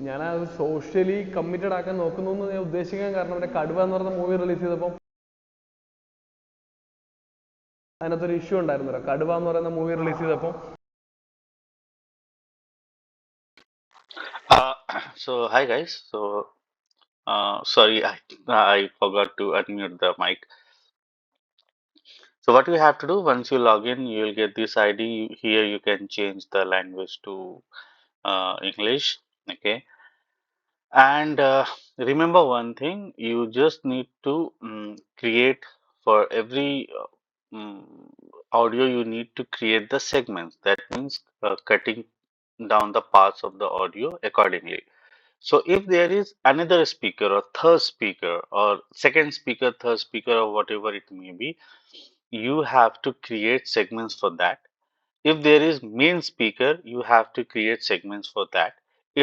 ഞാൻ അത് socially committed ആക്കാൻ നോക്കുന്നു എന്ന് ഞാൻ ഉദ്ദേശിക്കാൻ കാരണം മറ്റേ കടുവ എന്ന് പറയുന്ന മൂവി റിലീസ് ചെയ്തപ്പോൾ അതിനകത്തൊരു ഇഷ്യൂ ഉണ്ടായിരുന്നല്ലോ. കടുവ എന്ന് പറയുന്ന മൂവി റിലീസ് ചെയ്തപ്പോൾ Uh, so hi guys. Sorry, I forgot to unmute the mic. So what you have to do once you log in, you will get this ID. Here you can change the language to English. Okay, and remember one thing: you just need to create for every audio. You need to create the segments. That means cutting down the parts of the audio accordingly. So if there is another speaker or third speaker or second speaker, third speaker or whatever it may be, you have to create segments for that. If there is main speaker, you have to create segments for that.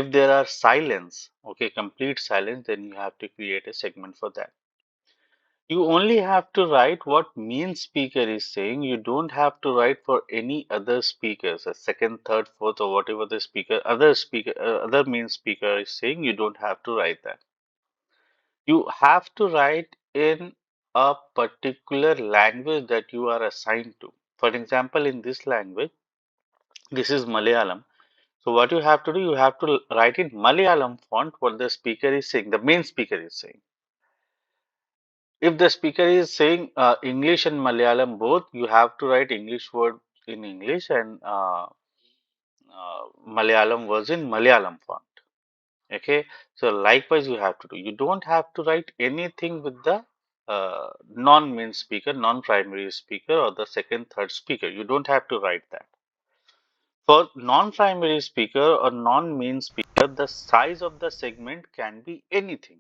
If there are silence, okay, complete silence, then you have to create a segment for that. You only have to write what main speaker is saying. You don't have to write for any other speakers, a second, third, fourth, or whatever the other main speaker is saying. You don't have to write that. You have to write in a particular language that you are assigned to. For example, in this language, this is Malayalam. So what you have to do, you have to write in Malayalam font what the speaker is saying, the main speaker is saying. If the speaker is saying English and Malayalam both, you have to write English word in English and Malayalam words in Malayalam font. Okay, so likewise you have to do. You don't have to write anything with the non-main speaker, non-primary speaker, or the second, third speaker. You don't have to write that. For non-primary speaker or non-main speaker, the size of the segment can be anything.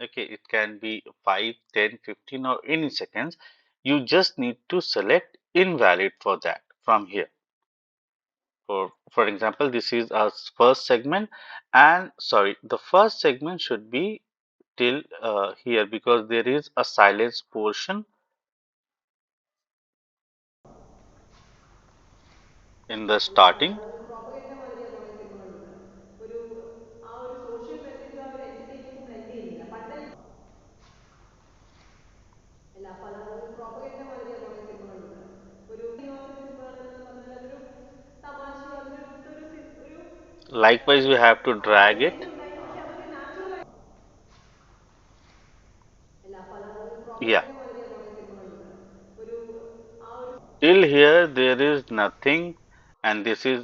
Okay, it can be 5, 10, 15, or any seconds. You just need to select invalid for that from here. For example, this is our first segment, and sorry, the first segment should be till here because there is a silence portion in the starting. പ്രോപ്പഗേൻഡ മാതിരിയാണ് കുറേ സിനിമകളുണ്ട്. ഒരു ആ ഒരു social മെസ്സേജും ആ ഒരു എന്റർടൈനിങ്ങും blend ചെയ്യുന്നില്ല. പണ്ടെല്ലാം അല്ല, അപ്പൊ അതാണ് ഒരു പ്രോപ്പഗേൻഡ മാതിരിയാണ് കുറേ സിനിമകളുണ്ട്. ഒരു ശ്രീനിവാസൻ സിനിമകളെന്നൊക്കെ പറഞ്ഞാൽ അതൊരു തമാശയോ അതിനൊരു ഒരു Likewise, we have to drag comedy it. ഉണ്ടായിരുന്നു. പക്ഷെ അതൊരു നാച്ചുറൽ ആയി അല്ല, അപ്പൊ അതാണ് ഒരു Yeah, പ്രോപ്പഗേൻഡ മാതിരിയാണ് കുറേ സിനിമകളുണ്ട്. ഒരു ആ ഒരു till here there is nothing, and this is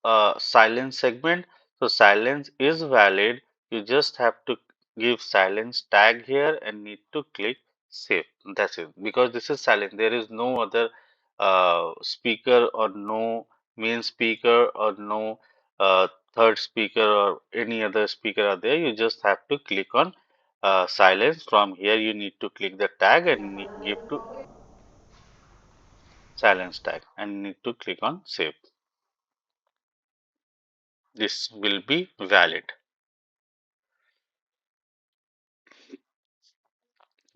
a silence segment. So silence is valid. You just have to give silence tag here and need to click save. That's it. Because this is silent. There is no other speaker or no main speaker or no third speaker or any other speaker are there. You just have to click on silence. From here you need to click the tag and give to silence tag and need to click on save. This will be valid.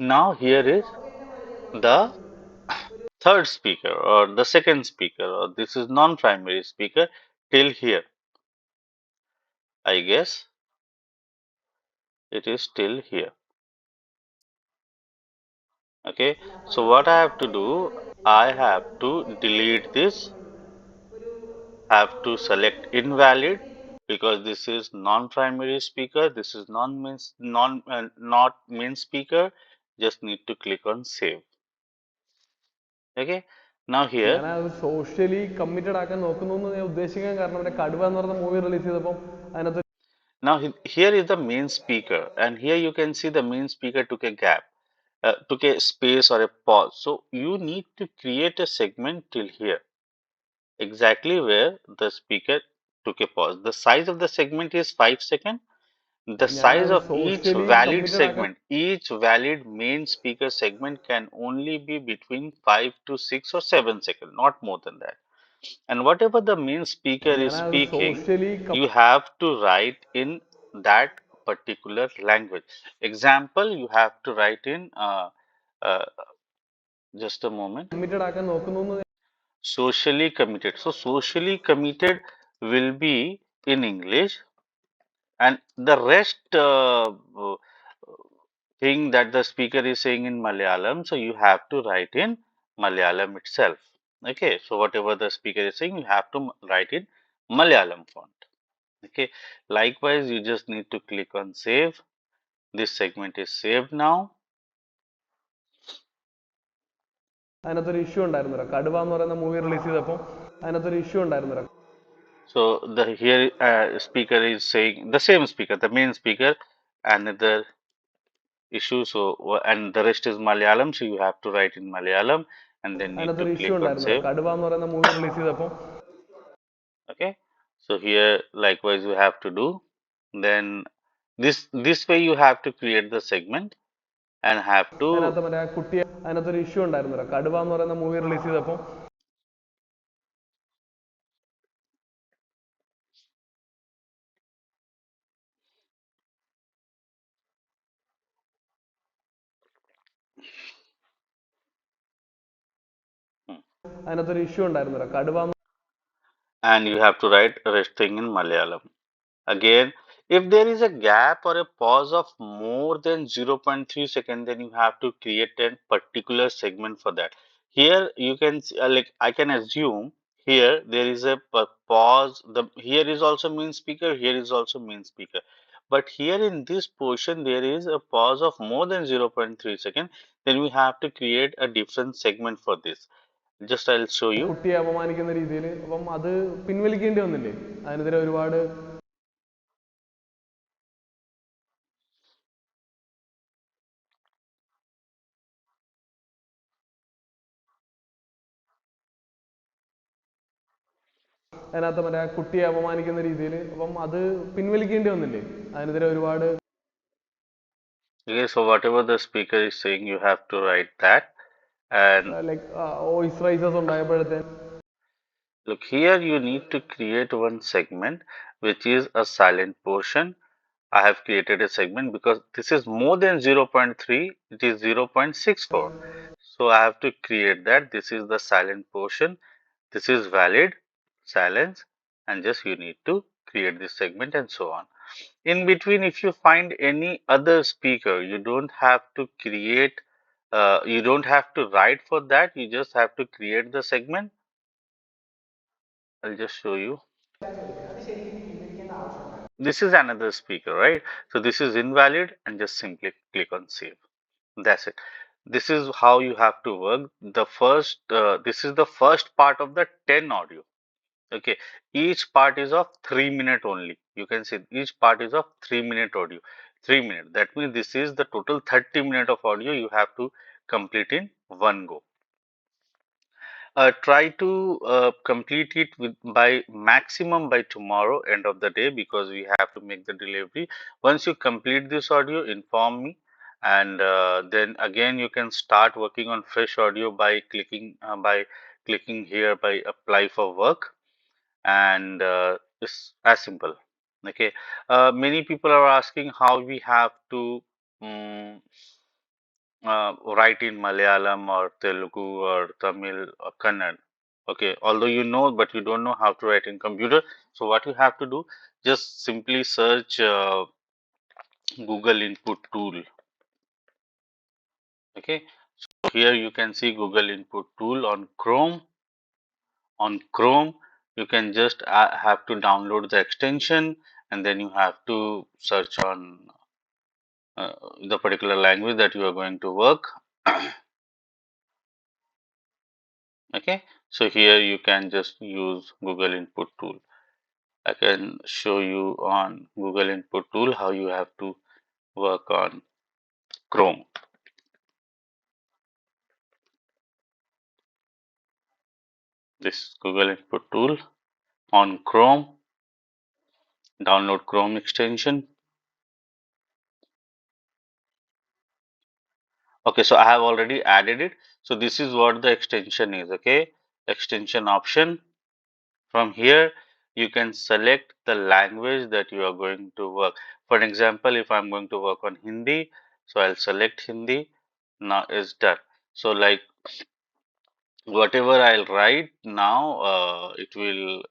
Now here is പ്രോപ്പഗേൻഡ മാതിരിയാണ് കുറേ the സിനിമകളുണ്ട്. third speaker or the second speaker, or this is non-primary speaker till here. I guess it is still here. Okay, അല്ല, അപ്പൊ so അതാണ് what ഒരു I have to പ്രോപ്പഗേൻഡ do, മാതിരി അല്ല, I അപ്പൊ have അതാണ് to പ്രോപ്പഗേൻഡ മാതിരിയാണ് delete കുറേ this, സിനിമകളുണ്ട്. ഒരു ആ have ഒരു to സോഷ്യൽ select മെസ്സേജും ആ ഒരു invalid എന്റർടൈനിങ്ങും because this is non-primary speaker, this is not main speaker. Just need to click on save. Okay, now here. ഞാൻ അത് സോഷ്യലി കമ്മിറ്റഡ് ആക്കാൻ നോക്കുന്നു എന്ന് ഞാൻ ഉദ്ദേശിക്കാൻ കാരണം മറ്റേ കടുവ എന്ന് പറയുന്ന മൂവി റിലീസ് ചെയ്തപ്പോൾ അതിനകത്ത് Now here is the main speaker, and here you can see the main speaker took a gap, took a space or a pause. So you need to create a segment till here, exactly where the speaker took a pause. The size of the segment is 5 seconds. The ഞാൻ size അത് of socially committed ആക്കാൻ each valid main speaker segment can only be between 5 to 6 or 7 seconds, not more than that. And whatever the main speaker is ഞാൻ അത് speaking, socially you have to write in that particular language. Example, you have to write in uh, just a moment. Committed ആക്കാൻ നോക്കുന്നു എന്ന് Socially committed. So socially committed will be in English. and the rest thing that the speaker is saying in Malayalam, so you have to write in Malayalam itself. Okay, so whatever the speaker is saying, you have to write in Malayalam font. Okay, likewise, you just need to click on save. This segment is saved now. അതിനകത്തൊരു issue ഉണ്ടായിരുന്നില്ല. കടുവ എന്ന് പറയുന്ന movie release ചെയ്തപ്പോൾ അതിനകത്തൊരു issue ഉണ്ടായിരുന്നില്ല. So the here speaker is saying the same speaker, the main speaker, another issue. So and the rest is Malayalam. So you have to write in Malayalam and then need to അതിനകത്തൊരു issue click on ഉണ്ടായിരുന്നില്ല. save. കടുവ എന്ന് പറയുന്ന movie release ചെയ്തപ്പോൾ Okay. So here likewise you have to do. Then this way you have to create the segment and have to അതിനകത്ത് മറ്റേ കുട്ടിയെ അതിനകത്തൊരു ഇഷ്യൂ ഉണ്ടായിരുന്നില്ല. കടുവ എന്ന് പറയുന്ന മൂവി റിലീസ് ചെയ്തപ്പോൾ അതിനകത്തൊരു ഇഷ്യൂ ഉണ്ടായിരുന്നില്ല. കടുവ and you have to write rest thing in Malayalam. Again, if there is a gap or a pause of more than 0.3 seconds, then you have to create a particular segment for that. Here you can see, like I can assume here there is a pause. The here is also mean speaker. Here is also mean speaker. But here in this portion there is a pause of more than 0.3 seconds. Then we have to create a different segment for this. Just I'll show you. കുട്ടിയെ അപമാനിക്കുന്ന രീതിയിൽ അപ്പം അത് പിൻവലിക്കേണ്ടി വന്നില്ലേ? അതിനെതിരെ ഒരുപാട് അതിനകത്ത് മറ്റേ കുട്ടിയെ അപമാനിക്കുന്ന രീതിയിൽ അപ്പം അത് പിൻവലിക്കേണ്ടി വന്നില്ലേ? അതിനെതിരെ ഒരുപാട് Okay, so whatever the speaker is saying, you have to write that. And like voice rises ഉണ്ടായപ്പോഴത്തെ look here, you need to create one segment which is a silent portion. I have created a segment because this is more than 0.3, it is 0.64. So I have to create that. This is the silent portion. This is valid, silence, and just you need to create this segment and so on. In between, if you find any other speaker, you don't have to create, you don't have to write for that, you just have to create the segment. I'll just show you. This is another speaker, right? So this is invalid and just simply click on save. That's it. This is how you have to work. This is the first part of the 10 audio. Okay, each part is of 3 minute only. You can see each part is of 3 minute audio. 3 minutes. That means this is the total 30 minute of audio you have to complete in one go. Try to complete it with by maximum by tomorrow end of the day because we have to make the delivery. Once you complete this audio, inform me, and then again you can start working on fresh audio by clicking here by apply for work, and it's as simple. Okay, many people are asking how we have to um, write in Malayalam or Telugu or Tamil or Kannada. Okay, although you know, but you don't know how to write in computer. So what you have to do, just simply search Google input tool. Okay, so here you can see Google input tool on Chrome. On Chrome, you can just have to download the extension and then you have to search on uh, the particular language that you are going to work. Okay, so here you can just use Google input tool. I can show you on Google input tool how you have to work on Chrome. This Google input tool on Chrome, download Chrome extension. Okay, so I have already added it. So this is what the extension is. Okay, extension option. From here, you can select the language that you are going to work. For example, if I'm going to work on Hindi, so I'll select Hindi. Now it's done. So like whatever I'll write now, it will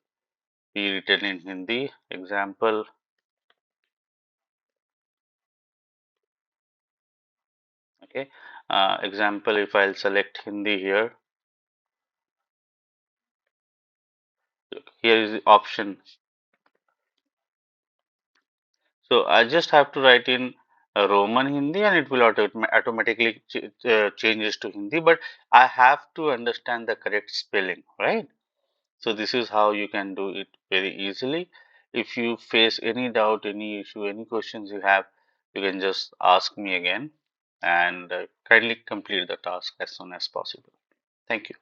be written in Hindi. Example, Okay. Example, if I'll select Hindi here, here is the option. So I just have to write in Roman Hindi and it will automatically changes to Hindi, but I have to understand the correct spelling, right? So this is how you can do it very easily. If you face any doubt, any issue, any questions you have, you can just ask me again and kindly complete the task as soon as possible. Thank you.